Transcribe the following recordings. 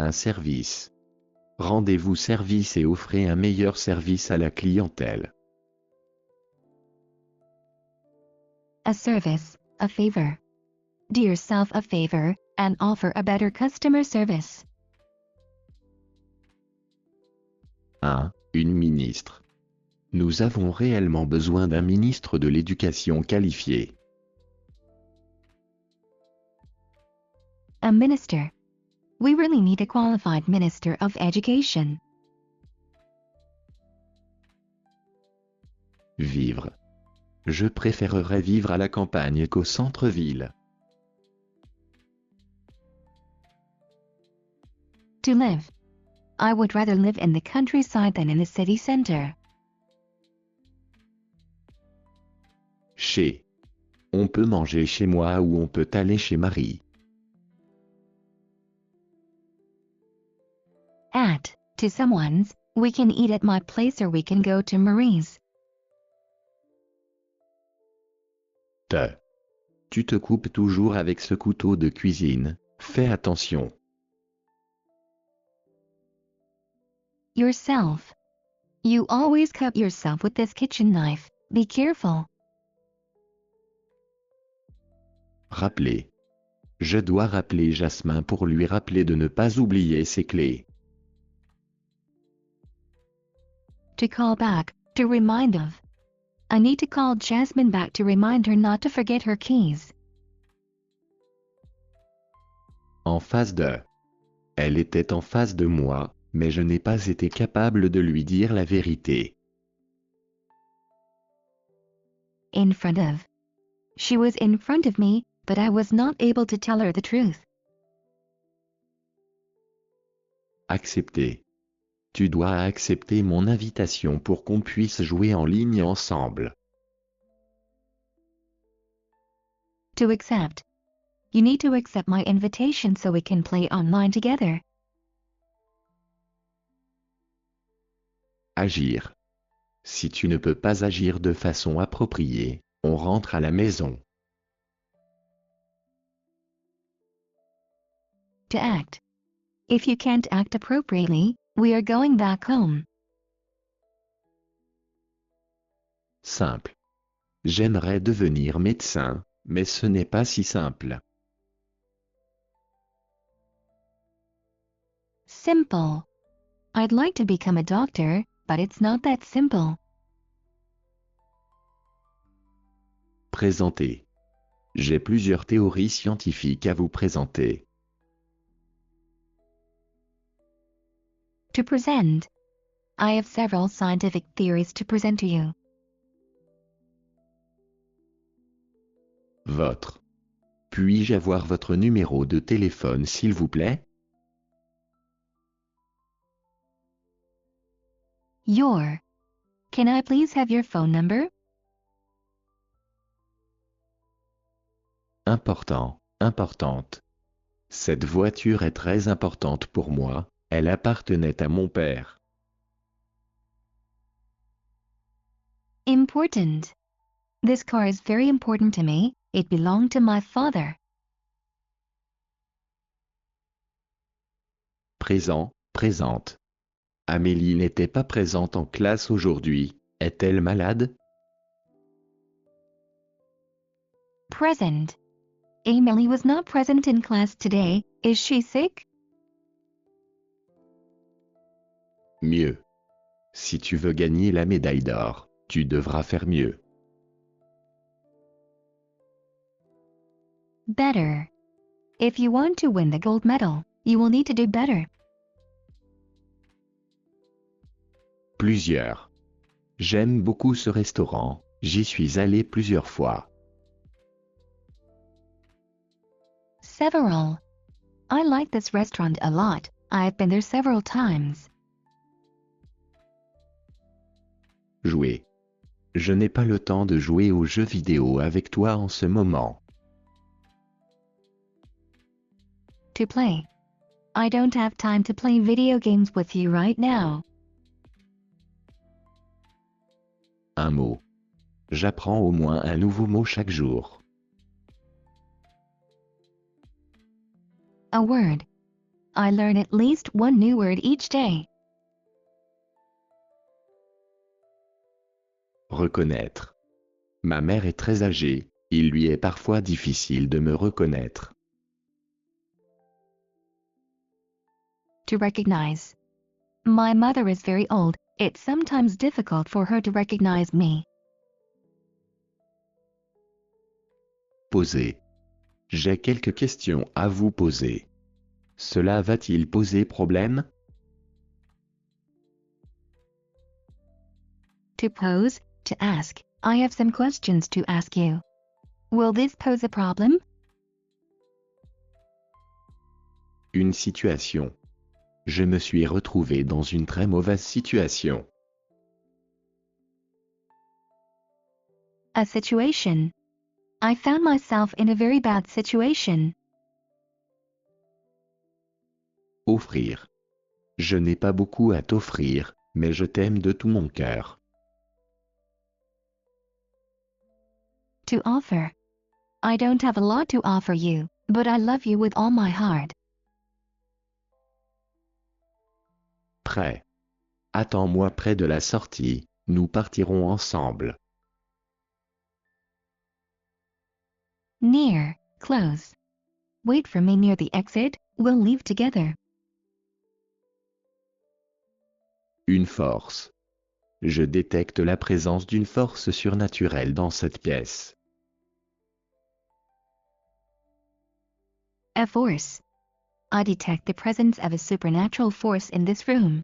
Un service. Rendez-vous service et offrez un meilleur service à la clientèle. A service, a favor. Do yourself a favor, and offer a better customer service. 1. Une ministre. Nous avons réellement besoin d'un ministre de l'Éducation qualifié. A minister. We really need a qualified minister of education. Vivre. Je préférerais vivre à la campagne qu'au centre-ville. To live. I would rather live in the countryside than in the city center. Chez. On peut manger chez moi ou on peut aller chez Marie. At. To someone's, we can eat at my place or we can go to Marie's. Te. Tu te coupes toujours avec ce couteau de cuisine, fais attention. Yourself. You always cut yourself with this kitchen knife, be careful. Rappeler. Je dois rappeler Jasmin pour lui rappeler de ne pas oublier ses clés. To call back, to remind of. I need to call Jasmine back to remind her not to forget her keys. En face de. Elle était en face de moi, mais je n'ai pas été capable de lui dire la vérité. In front of. She was in front of me, but I was not able to tell her the truth. Accepter. Tu dois accepter mon invitation pour qu'on puisse jouer en ligne ensemble. To accept. You need to accept my invitation so we can play online together. Agir. Si tu ne peux pas agir de façon appropriée, on rentre à la maison. To act. If you can't act appropriately, we are going back home. Simple. J'aimerais devenir médecin, mais ce n'est pas si simple. Simple. I'd like to become a doctor, but it's not that simple. Présenter. J'ai plusieurs théories scientifiques à vous présenter. To present. I have several scientific theories to present to you. Votre. Puis-je avoir votre numéro de téléphone s'il vous plaît? Your. Can I please have your phone number? Important, importante. Cette voiture est très importante pour moi, elle appartenait à mon père. Important. This car is very important to me, it belonged to my father. Présent, présente. Amélie n'était pas présente en classe aujourd'hui, est-elle malade? Present. Emily was not present in class today, is she sick? Mieux. Si tu veux gagner la médaille d'or, tu devras faire mieux. Better. If you want to win the gold medal, you will need to do better. Plusieurs. J'aime beaucoup ce restaurant, j'y suis allé plusieurs fois. Several. I like this restaurant a lot, I've been there several times. Jouer. Je n'ai pas le temps de jouer aux jeux vidéo avec toi en ce moment. To play. I don't have time to play video games with you right now. Un mot. J'apprends au moins un nouveau mot chaque jour. A word. I learn at least one new word each day. Reconnaître. Ma mère est très âgée, il lui est parfois difficile de me reconnaître. To recognize. My mother is very old, it's sometimes difficult for her to recognize me. Poser. J'ai quelques questions à vous poser. Cela va-t-il poser problème? To pose, to ask. I have some questions to ask you. Will this pose a problem? Une situation. Je me suis retrouvé dans une très mauvaise situation. A situation. I found myself in a very bad situation. Offrir. Je n'ai pas beaucoup à t'offrir, mais je t'aime de tout mon cœur. To offer. I don't have a lot to offer you, but I love you with all my heart. Prêt. Attends-moi près de la sortie, nous partirons ensemble. Near, close. Wait for me near the exit, we'll leave together. Une force. Je détecte la présence d'une force surnaturelle dans cette pièce. A force. I detect the presence of a supernatural force in this room.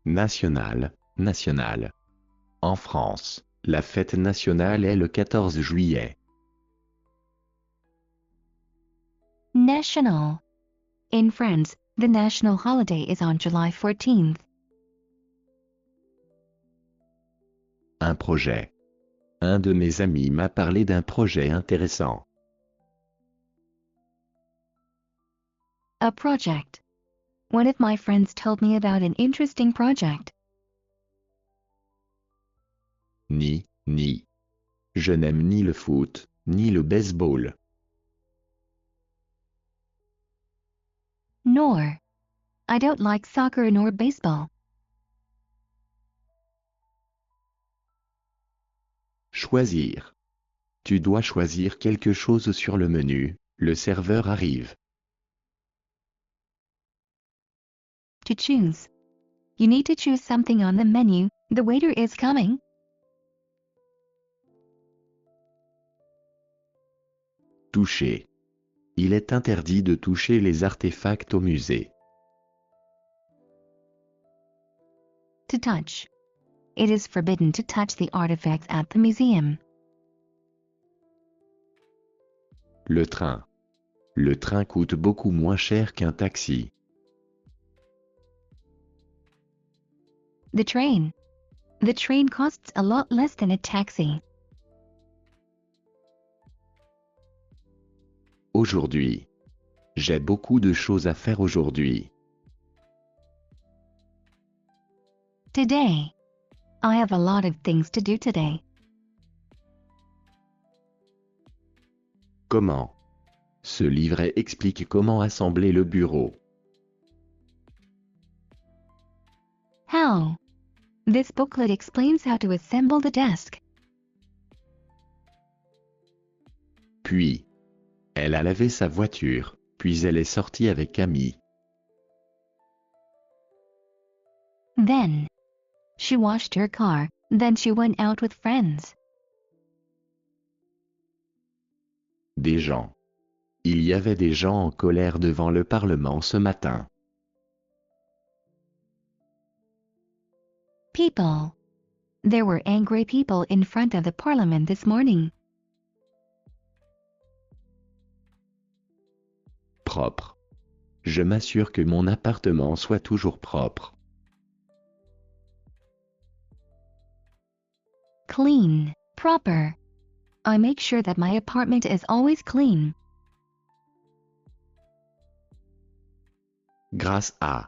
National, national. En France, la fête nationale est le 14 juillet. National. In France, the national holiday is on July 14th. Un projet. Un de mes amis m'a parlé d'un projet intéressant. A project. One of my friends told me about an interesting project. Ni. Je n'aime ni le foot, ni le baseball. Nor. I don't like soccer nor baseball. Choisir. Tu dois choisir quelque chose sur le menu, le serveur arrive. To choose. You need to choose something on the menu, the waiter is coming. Toucher. Il est interdit de toucher les artefacts au musée. To touch. It is forbidden to touch the artifacts at the museum. Le train. Le train coûte beaucoup moins cher qu'un taxi. The train. The train costs a lot less than a taxi. Aujourd'hui. J'ai beaucoup de choses à faire aujourd'hui. Today. I have a lot of things to do today. Comment? Ce livret explique comment assembler le bureau. How? This booklet explains how to assemble the desk. Puis. Elle a lavé sa voiture, puis elle est sortie avec Camille. Then. She washed her car, then she went out with friends. Des gens. Il y avait des gens en colère devant le Parlement ce matin. People. There were angry people in front of the parliament this morning. Propre. Je m'assure que mon appartement soit toujours propre. Clean, proper. I make sure that my apartment is always clean. Grâce à.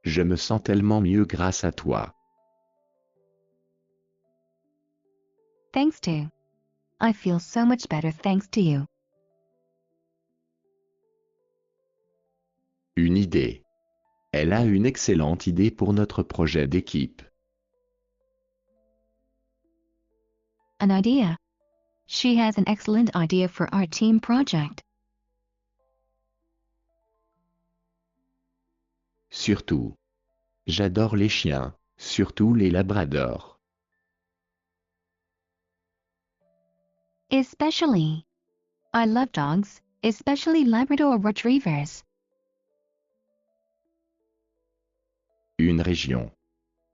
Je me sens tellement mieux grâce à toi. Thanks to. I feel so much better thanks to you. Une idée. Elle a une excellente idée pour notre projet d'équipe. An idea. She has an excellent idea for our team project. Surtout. J'adore les chiens, surtout les labradors. Especially. I love dogs, especially Labrador Retrievers. Une région.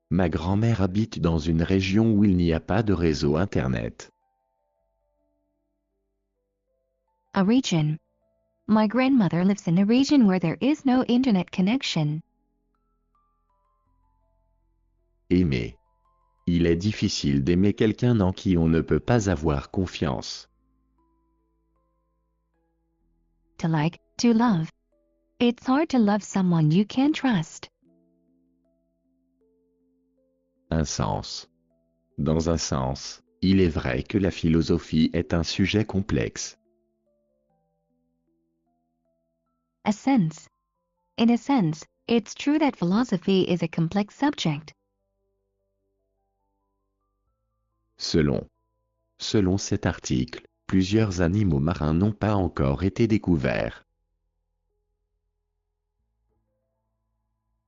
Ma grand-mère habite dans une région où il n'y a pas de réseau Internet. A region. My grandmother lives in a region where there is no internet connection. Aimer. Il est difficile d'aimer quelqu'un en qui on ne peut pas avoir confiance. To like, to love. It's hard to love someone you can't trust. Un sens. Dans un sens, il est vrai que la philosophie est un sujet complexe. A sense. In a sense, it's true that philosophy is a complex subject. Selon. Selon cet article, plusieurs animaux marins n'ont pas encore été découverts.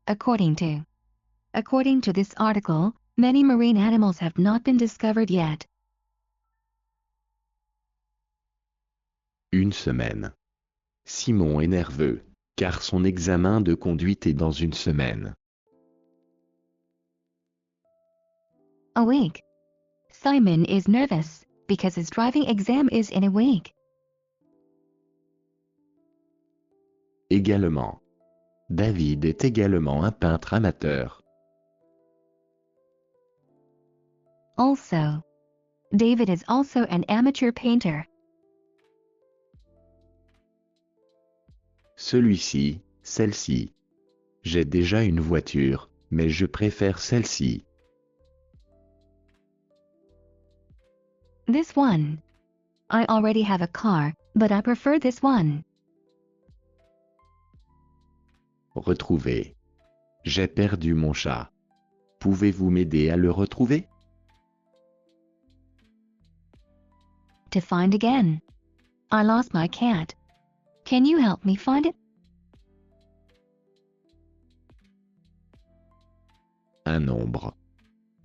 According to. According to this article, many marine animals have not been discovered yet. Une semaine. Simon est nerveux, car son examen de conduite est dans une semaine. A week. Simon is nervous, because his driving exam is in a week. Également. David est également un peintre amateur. Also. David is also an amateur painter. Celui-ci, celle-ci. J'ai déjà une voiture, mais je préfère celle-ci. This one. I already have a car, but I prefer this one. Retrouver. J'ai perdu mon chat. Pouvez-vous m'aider à le retrouver? To find again. I lost my cat. Can you help me find it? Un nombre.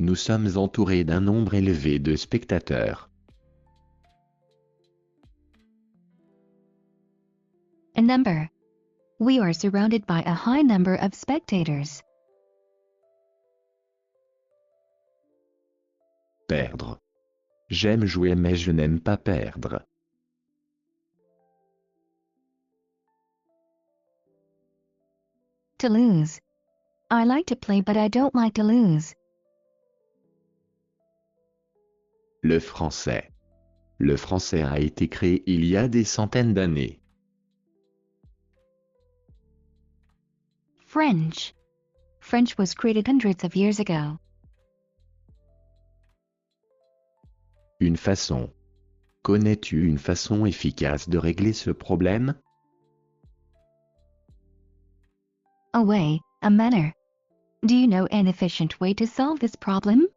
Nous sommes entourés d'un nombre élevé de spectateurs. A number. We are surrounded by a high number of spectators. Perdre. J'aime jouer mais je n'aime pas perdre. To lose. I like to play but I don't like to lose. Le français. Le français a été créé il y a des centaines d'années. French. French was created hundreds of years ago. Une façon. Connais-tu une façon efficace de régler ce problème? A way, a manner. Do you know an efficient way to solve this problem?